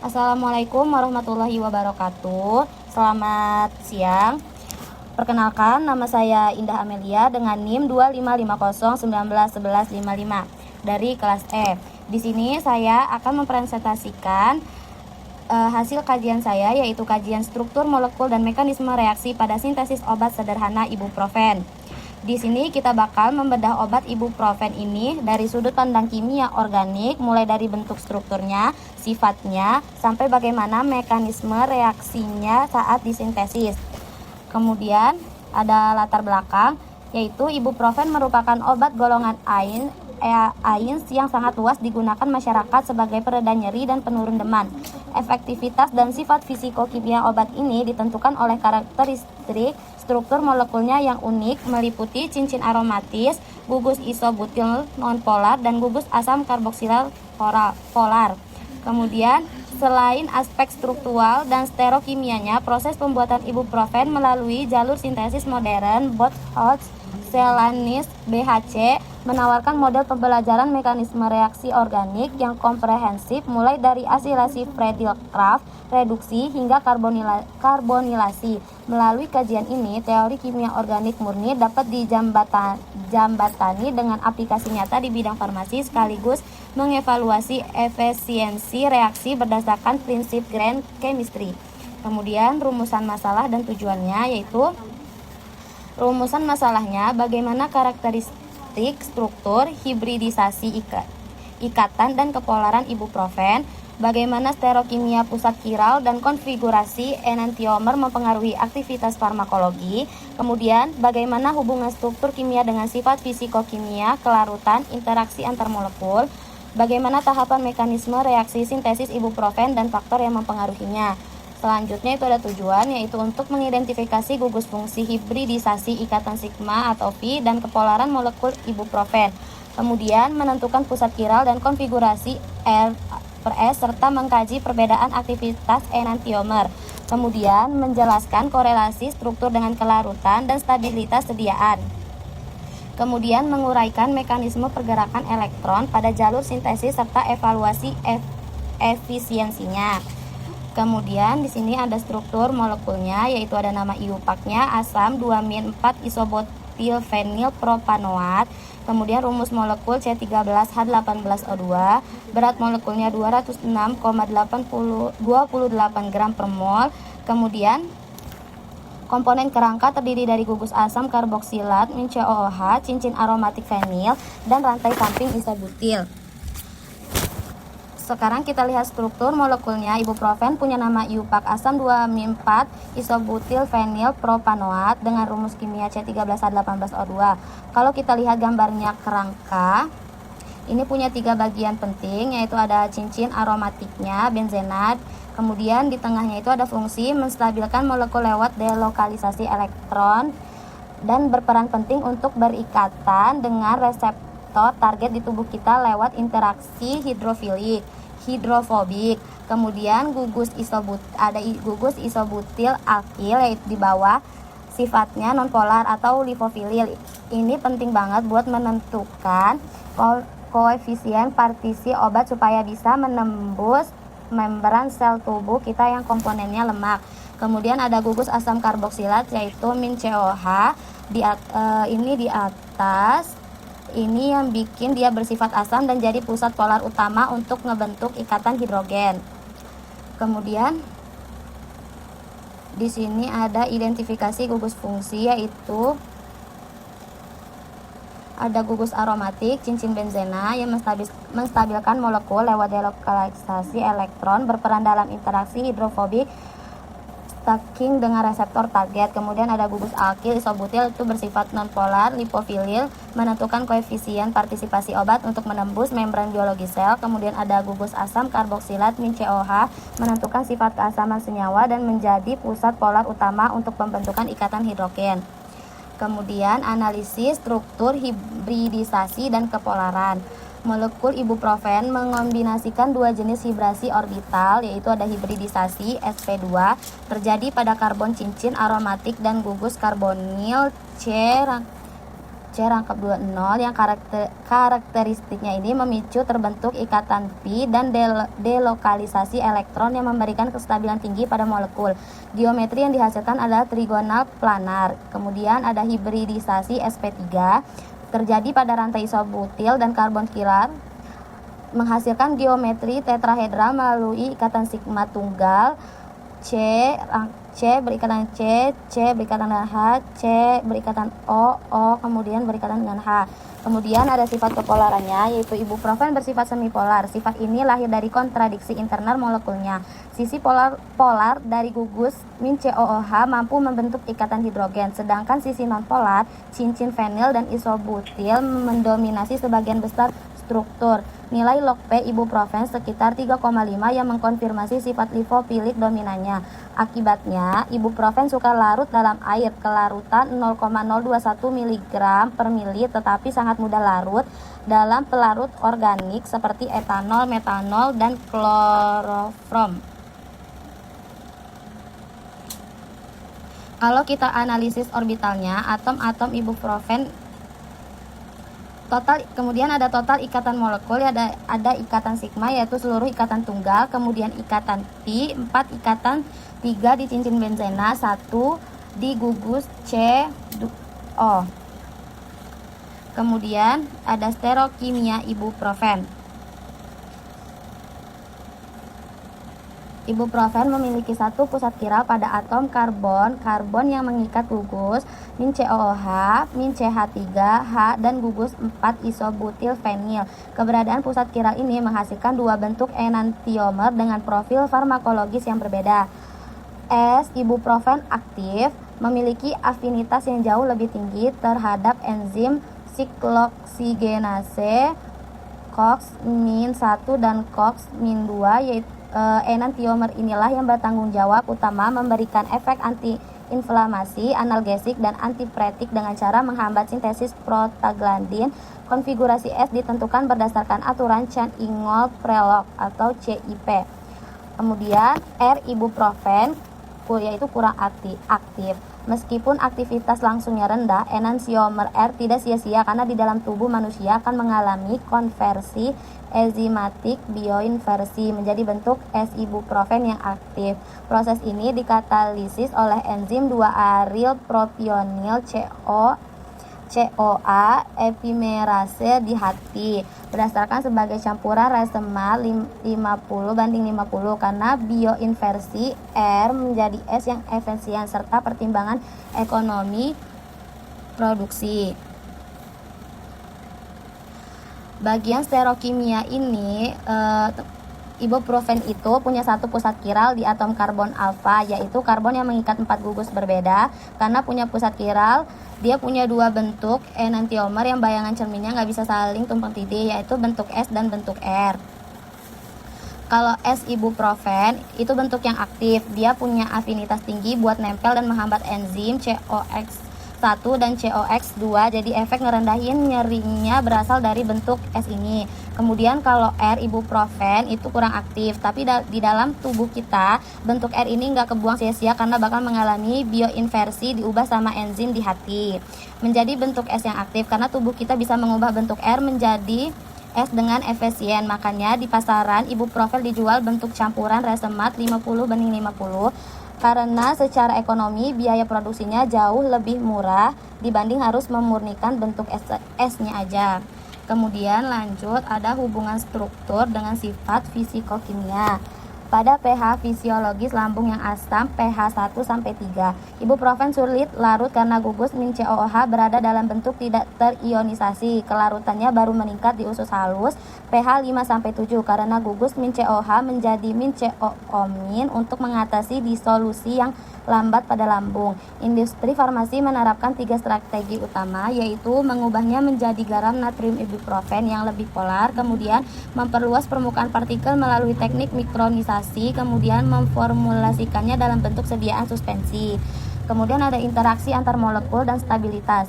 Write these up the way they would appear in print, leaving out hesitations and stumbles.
Assalamualaikum warahmatullahi wabarakatuh. Selamat siang. Perkenalkan, nama saya Indah Amelia dengan NIM 2550191155 dari kelas E. Di sini saya akan mempresentasikan hasil kajian saya, yaitu kajian struktur, molekul, dan mekanisme reaksi pada sintesis obat sederhana ibuprofen. Di sini kita bakal membedah obat ibuprofen ini dari sudut pandang kimia organik, mulai dari bentuk strukturnya, sifatnya, sampai bagaimana mekanisme reaksinya saat disintesis. Kemudian ada latar belakang, yaitu ibuprofen merupakan obat golongan AINS yang sangat luas digunakan masyarakat sebagai pereda nyeri dan penurun demam. Efektivitas dan sifat fisikokimia obat ini ditentukan oleh karakteristik struktur molekulnya yang unik, meliputi cincin aromatis, gugus isobutil nonpolar, dan gugus asam karboksilat polar. Kemudian, selain aspek struktural dan sterokimianya, proses pembuatan ibuprofen melalui jalur sintesis modern Botholz Celanese BHC menawarkan model pembelajaran mekanisme reaksi organik yang komprehensif, mulai dari asilasi Friedel-Crafts, reduksi, hingga karbonilasi. Melalui kajian ini, teori kimia organik murni dapat dijambatani dengan aplikasi nyata di bidang farmasi, sekaligus mengevaluasi efisiensi reaksi berdasarkan prinsip grand chemistry. Kemudian rumusan masalah dan tujuannya, yaitu rumusan masalahnya bagaimana karakteristik struktur, hibridisasi ikatan dan kepolaran ibuprofen, bagaimana sterokimia pusat kiral dan konfigurasi enantiomer mempengaruhi aktivitas farmakologi, kemudian bagaimana hubungan struktur kimia dengan sifat fisikokimia, kelarutan, interaksi antar molekul, bagaimana tahapan mekanisme reaksi sintesis ibuprofen dan faktor yang mempengaruhinya. Selanjutnya itu ada tujuan, yaitu untuk mengidentifikasi gugus fungsi hibridisasi ikatan sigma atau phi dan kepolaran molekul ibuprofen. Kemudian menentukan pusat kiral dan konfigurasi R/S serta mengkaji perbedaan aktivitas enantiomer. Kemudian menjelaskan korelasi struktur dengan kelarutan dan stabilitas sediaan. Kemudian menguraikan mekanisme pergerakan elektron pada jalur sintesis serta evaluasi efisiensinya. Kemudian di sini ada struktur molekulnya, yaitu ada nama IUPAC-nya asam 2-4 isobutil-fenil propanoat. Kemudian rumus molekul C13H18O2, berat molekulnya 206,28 gram per mol. Kemudian komponen kerangka terdiri dari gugus asam karboksilat, COOH, cincin aromatik fenil, dan rantai samping isobutil. Sekarang kita lihat struktur molekulnya. Ibuprofen punya nama IUPAC asam 2-4 isobutil fenil propanoat dengan rumus kimia C13H18O2. Kalau kita lihat gambarnya kerangka, ini punya 3 bagian penting, yaitu ada cincin aromatiknya, benzenat. Kemudian di tengahnya itu ada fungsi menstabilkan molekul lewat delokalisasi elektron dan berperan penting untuk berikatan dengan reseptor target di tubuh kita lewat interaksi hidrofobik. Kemudian gugus isobutil alkil, yaitu di bawah, sifatnya nonpolar atau lipofilil. Ini penting banget buat menentukan koefisien partisi obat supaya bisa menembus membran sel tubuh kita yang komponennya lemak. Kemudian ada gugus asam karboksilat, yaitu COOH ini di atas. Ini yang bikin dia bersifat asam dan jadi pusat polar utama untuk ngebentuk ikatan hidrogen. Kemudian di sini ada identifikasi gugus fungsi, yaitu ada gugus aromatik, cincin benzena yang menstabilkan molekul lewat delokalisasi elektron, berperan dalam interaksi hidrofobik stacking dengan reseptor target. Kemudian ada gugus alkil isobutil, itu bersifat nonpolar lipofilil, menentukan koefisien partisipasi obat untuk menembus membran biologi sel. Kemudian ada gugus asam karboksilat COOH, menentukan sifat keasaman senyawa dan menjadi pusat polar utama untuk pembentukan ikatan hidrogen. Kemudian analisis struktur hibridisasi dan kepolaran. Molekul ibuprofen mengombinasikan 2 jenis hibrasi orbital, yaitu ada hibridisasi sp2 terjadi pada karbon cincin aromatik dan gugus karbonil C rangkap 20 yang karakteristiknya ini memicu terbentuk ikatan pi dan delokalisasi elektron yang memberikan kestabilan tinggi pada molekul. Geometri yang dihasilkan adalah trigonal planar. Kemudian ada hibridisasi sp3 terjadi pada rantai isobutil dan karbon kirar menghasilkan geometri tetrahedra melalui ikatan sigma tunggal C berikatan C berikatan dengan H, C berikatan O kemudian berikatan dengan H. Kemudian ada sifat kepolarannya, yaitu ibuprofen bersifat semipolar. Sifat ini lahir dari kontradiksi internal molekulnya. Sisi polar dari gugus min COOH mampu membentuk ikatan hidrogen, sedangkan sisi nonpolar, cincin fenil dan isobutil mendominasi sebagian besar struktur. Nilai log P ibuprofen sekitar 3,5 yang mengkonfirmasi sifat lipofilik dominannya. Akibatnya, ibuprofen suka larut dalam air kelarutan 0,021 mg per mili, tetapi sangat mudah larut dalam pelarut organik seperti etanol, metanol, dan klorofrom. Kalau kita analisis orbitalnya, atom-atom ibuprofen kemudian ada total ikatan molekul, ada ikatan sigma yaitu seluruh ikatan tunggal, kemudian ikatan pi, 4 ikatan, 3 di cincin benzena, 1 di gugus CO. Kemudian ada sterokimia ibuprofen. Ibuprofen memiliki satu pusat kiral pada atom karbon yang mengikat gugus min COOH, min CH3, H, dan gugus 4 isobutil fenil. Keberadaan pusat kiral ini menghasilkan dua bentuk enantiomer dengan profil farmakologis yang berbeda. S. Ibuprofen aktif memiliki afinitas yang jauh lebih tinggi terhadap enzim sikloksigenase COX-1 dan COX-2, yaitu enantiomer inilah yang bertanggung jawab utama memberikan efek anti-inflamasi, analgesik, dan antipretik dengan cara menghambat sintesis prostaglandin. Konfigurasi S ditentukan berdasarkan aturan Chan-Ingol-Prelog atau CIP. Kemudian R. Ibuprofen yaitu kurang aktif. Meskipun aktivitas langsungnya rendah, enantiomer R tidak sia-sia karena di dalam tubuh manusia akan mengalami konversi enzimatik bioinversi menjadi bentuk S-ibuprofen yang aktif. Proses ini dikatalisis oleh enzim 2-aryl propionil CoA epimerase di hati berdasarkan sebagai campuran resema 50:50 karena bioinversi R menjadi S yang efisien serta pertimbangan ekonomi produksi. Bagian sterokimia ini ibuprofen itu punya satu pusat kiral di atom karbon alfa, yaitu karbon yang mengikat 4 gugus berbeda. Karena punya pusat kiral, dia punya dua bentuk enantiomer yang bayangan cerminnya nggak bisa saling tumpang tindih, yaitu bentuk S dan bentuk R. Kalau S ibuprofen itu bentuk yang aktif, dia punya afinitas tinggi buat nempel dan menghambat enzim COX-1 dan COX-2, jadi efek ngerendahin nyerinya berasal dari bentuk S ini. Kemudian kalau R ibuprofen itu kurang aktif, tapi di dalam tubuh kita bentuk R ini nggak kebuang sia-sia karena bakal mengalami bioinversi diubah sama enzim di hati menjadi bentuk S yang aktif, karena tubuh kita bisa mengubah bentuk R menjadi S dengan efisien. Makanya di pasaran ibuprofen dijual bentuk campuran resemat 50:50 karena secara ekonomi biaya produksinya jauh lebih murah dibanding harus memurnikan bentuk S-nya aja. Kemudian lanjut ada hubungan struktur dengan sifat fisikokimia. Pada pH fisiologis lambung yang asam pH 1-3, ibuprofen sulit larut karena gugus min COOH berada dalam bentuk tidak terionisasi. Kelarutannya baru meningkat di usus halus pH 5-7 karena gugus min COOH menjadi min COOmin untuk mengatasi disolusi yang lambat pada lambung. Industri farmasi menerapkan 3 strategi utama, yaitu mengubahnya menjadi garam natrium ibuprofen yang lebih polar, kemudian memperluas permukaan partikel melalui teknik mikronisasi, kemudian memformulasikannya dalam bentuk sediaan suspensi. Kemudian ada interaksi antar molekul dan stabilitas.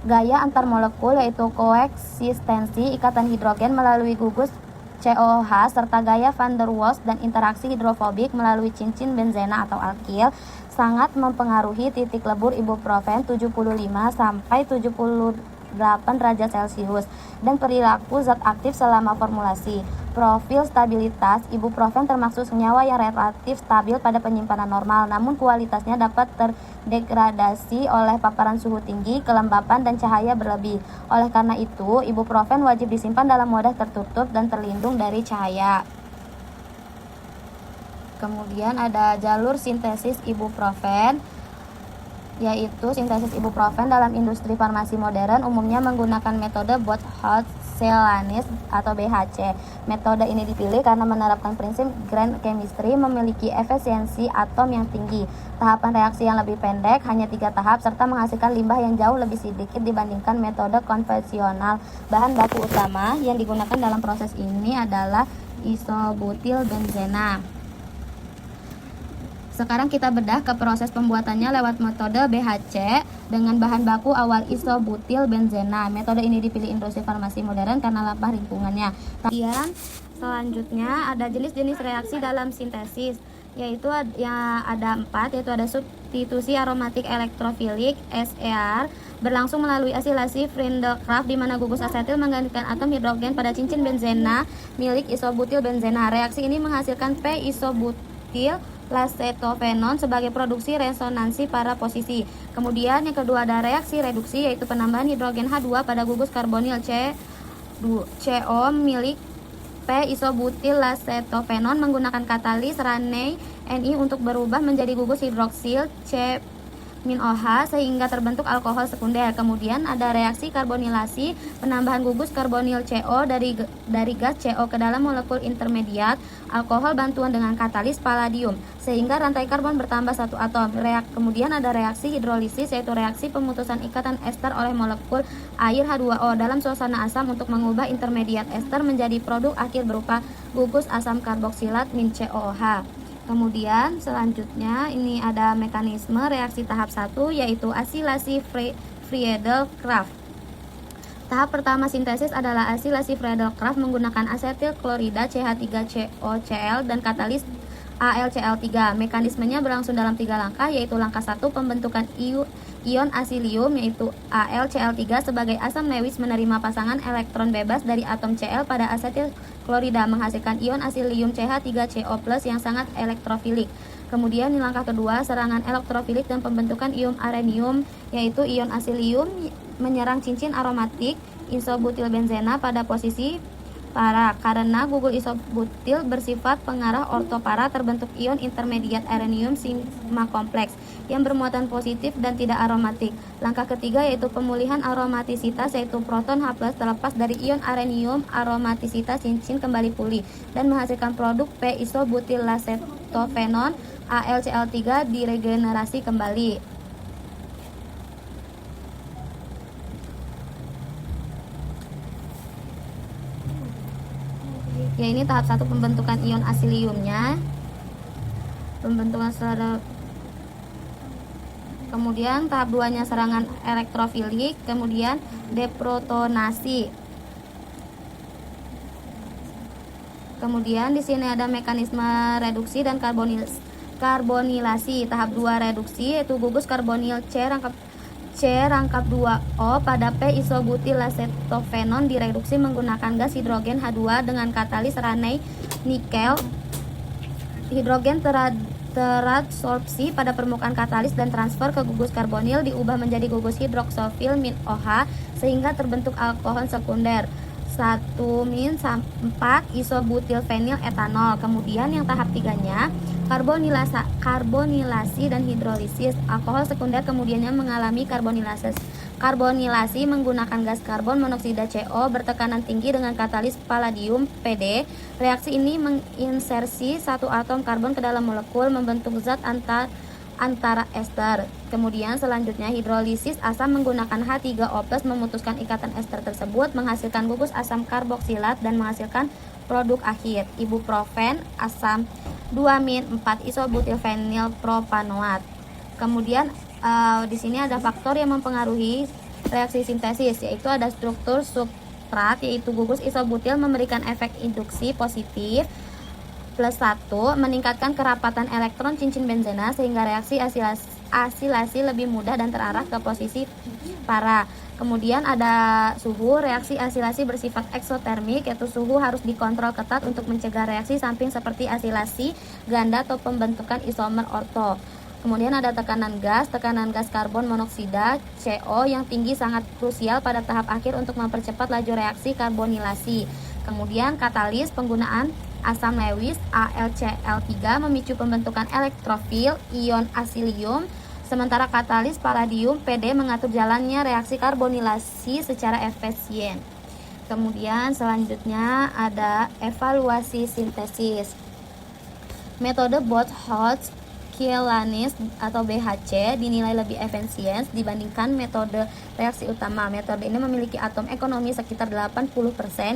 Gaya antar molekul yaitu koeksistensi ikatan hidrogen melalui gugus COOH serta gaya van der Waals dan interaksi hidrofobik melalui cincin benzena atau alkil sangat mempengaruhi titik lebur ibuprofen 75-78 8 derajat Celcius, dan perilaku zat aktif selama formulasi. Profil stabilitas ibuprofen termasuk senyawa yang relatif stabil pada penyimpanan normal, namun kualitasnya dapat terdegradasi oleh paparan suhu tinggi, kelembapan, dan cahaya berlebih. Oleh karena itu, ibuprofen wajib disimpan dalam wadah tertutup dan terlindung dari cahaya. Kemudian ada jalur sintesis ibuprofen, yaitu sintesis ibuprofen dalam industri farmasi modern umumnya menggunakan metode Booth-Hart-Celanese atau BHC. Metode ini dipilih karena menerapkan prinsip grand chemistry, memiliki efisiensi atom yang tinggi, tahapan reaksi yang lebih pendek, hanya 3 tahap, serta menghasilkan limbah yang jauh lebih sedikit dibandingkan metode konvensional. Bahan baku utama yang digunakan dalam proses ini adalah isobutilbenzena. Sekarang kita bedah ke proses pembuatannya lewat metode BHC dengan bahan baku awal isobutilbenzena. Metode ini dipilih industri farmasi modern karena lapah lingkungannya. Kemudian selanjutnya ada jenis-jenis reaksi dalam sintesis, yaitu ada 4, yaitu ada substitusi aromatik elektrofilik SER berlangsung melalui asilasi Friedel-Crafts di mana gugus asetil menggantikan atom hidrogen pada cincin benzena milik isobutilbenzena. Reaksi ini menghasilkan P-isobutil lacetophenon sebagai produksi resonansi para posisi. Kemudian yang kedua ada reaksi reduksi, yaitu penambahan hidrogen H2 pada gugus karbonil CO milik P-isobutil lacetophenon menggunakan katalis Raney Ni untuk berubah menjadi gugus hidroksil C-OH sehingga terbentuk alkohol sekunder. Kemudian ada reaksi karbonilasi, penambahan gugus karbonil CO dari gas CO ke dalam molekul intermediat alkohol bantuan dengan katalis palladium sehingga rantai karbon bertambah 1 atom. Kemudian ada reaksi hidrolisis, yaitu reaksi pemutusan ikatan ester oleh molekul air H2O dalam suasana asam untuk mengubah intermediat ester menjadi produk akhir berupa gugus asam karboksilat min COOH. Kemudian selanjutnya ini ada mekanisme reaksi tahap 1, yaitu asilasi Friedel-Crafts. Tahap pertama sintesis adalah asilasi Friedel-Crafts menggunakan asetil klorida CH3COCl dan katalis AlCl3. Mekanismenya berlangsung dalam 3 langkah, yaitu langkah 1 pembentukan ion asilium, yaitu AlCl3 sebagai asam Lewis menerima pasangan elektron bebas dari atom Cl pada asetil klorida menghasilkan ion asilium CH3CO+ yang sangat elektrofilik. Kemudian di langkah kedua serangan elektrofilik dan pembentukan ion arenium, yaitu ion asilium menyerang cincin aromatik isobutilbenzena pada posisi para. Karena gugus isobutil bersifat pengarah ortopara, terbentuk ion intermediat arenium sigma kompleks yang bermuatan positif dan tidak aromatik. Langkah ketiga yaitu pemulihan aromatisitas, yaitu proton H+ terlepas dari ion arenium, aromatisitas cincin kembali pulih dan menghasilkan produk P-isobutil lacetophenon AlCl3 diregenerasi kembali. Ya, ini tahap 1 pembentukan ion asiliumnya. Pembentukan kemudian tahap 2-nya serangan elektrofilik, kemudian deprotonasi. Kemudian di sini ada mekanisme reduksi dan karbonilasi. Tahap 2 reduksi, yaitu gugus karbonil C rangkap 2O pada P-isobutil lacetophenon direduksi menggunakan gas hidrogen H2 dengan katalis Raney nikel. Hidrogen teradsorpsi pada permukaan katalis dan transfer ke gugus karbonil diubah menjadi gugus hidroksofil min OH sehingga terbentuk alkohol sekunder 1-4-isobutilfenil etanol. Kemudian yang tahap 3-nya karbonilasi dan hidrolisis. Alkohol sekunder kemudiannya mengalami karbonilasi menggunakan gas karbon monoksida CO bertekanan tinggi dengan katalis palladium Pd. Reaksi ini menginsersi 1 atom karbon ke dalam molekul membentuk zat antara ester. Kemudian selanjutnya hidrolisis asam menggunakan H3O+ memutuskan ikatan ester tersebut menghasilkan gugus asam karboksilat dan menghasilkan produk akhir ibuprofen asam 2-4-isobutilfenil propanoat. Kemudian di sini ada faktor yang mempengaruhi reaksi sintesis, yaitu ada struktur substrat, yaitu gugus isobutil memberikan efek induksi positif +1 meningkatkan kerapatan elektron cincin benzena sehingga reaksi asilasi lebih mudah dan terarah ke posisi para. Kemudian ada suhu. Reaksi asilasi bersifat eksotermik, yaitu suhu harus dikontrol ketat untuk mencegah reaksi samping seperti asilasi ganda atau pembentukan isomer orto. Kemudian ada tekanan gas karbon monoksida CO yang tinggi sangat krusial pada tahap akhir untuk mempercepat laju reaksi karbonilasi. Kemudian katalis, penggunaan asam Lewis AlCl3 memicu pembentukan elektrofil ion asilium. Sementara katalis palladium Pd mengatur jalannya reaksi karbonilasi secara efisien. Kemudian selanjutnya ada evaluasi sintesis. Metode Botholtz-Kielanis atau BHC dinilai lebih efisien dibandingkan metode reaksi utama. Metode ini memiliki atom ekonomi sekitar 80%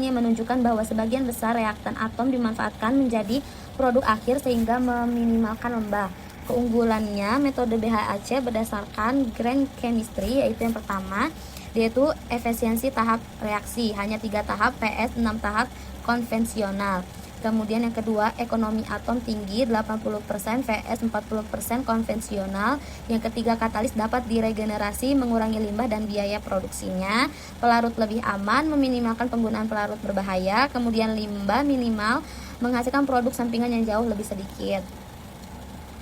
yang menunjukkan bahwa sebagian besar reaktan atom dimanfaatkan menjadi produk akhir sehingga meminimalkan limbah. Keunggulannya metode BHC berdasarkan grain chemistry, yaitu yang pertama yaitu efisiensi tahap reaksi hanya 3 tahap vs 6 tahap konvensional. Kemudian yang kedua, ekonomi atom tinggi 80% vs 40% konvensional. Yang ketiga, katalis dapat diregenerasi, mengurangi limbah dan biaya produksinya. Pelarut lebih aman, meminimalkan penggunaan pelarut berbahaya. Kemudian limbah minimal, menghasilkan produk sampingan yang jauh lebih sedikit.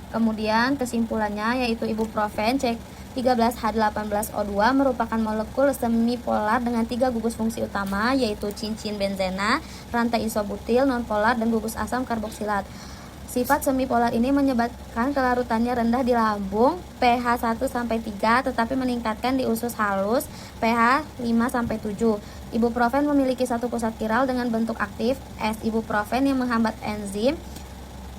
Kemudian kesimpulannya yaitu ibuprofen C13H18O2 merupakan molekul semipolar dengan 3 gugus fungsi utama, yaitu cincin benzena, rantai isobutil nonpolar, dan gugus asam karboksilat. Sifat semipolar ini menyebabkan kelarutannya rendah di lambung pH 1-3, tetapi meningkatkan di usus halus pH 5-7. Ibuprofen memiliki satu pusat kiral dengan bentuk aktif S. Ibuprofen yang menghambat enzim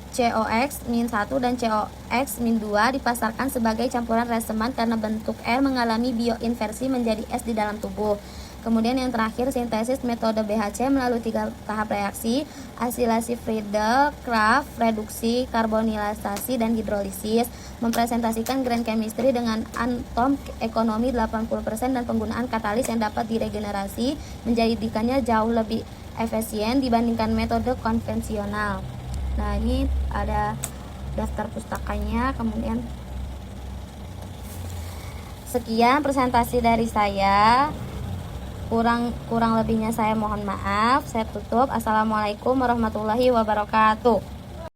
COX-1 dan COX-2 dipasarkan sebagai campuran reseman karena bentuk R mengalami bioinversi menjadi S di dalam tubuh. Kemudian yang terakhir, sintesis metode BHC melalui 3 tahap reaksi: asilasi Friedel, Kraft, reduksi, karbonilisasi, dan hidrolisis. Mempresentasikan grain chemistry dengan atom ekonomi 80% dan penggunaan katalis yang dapat diregenerasi menjadikannya jauh lebih efisien dibandingkan metode konvensional. Nah, ini ada daftar pustakanya. Kemudian sekian presentasi dari saya. Kurang lebihnya saya mohon maaf. Saya tutup. Assalamualaikum warahmatullahi wabarakatuh.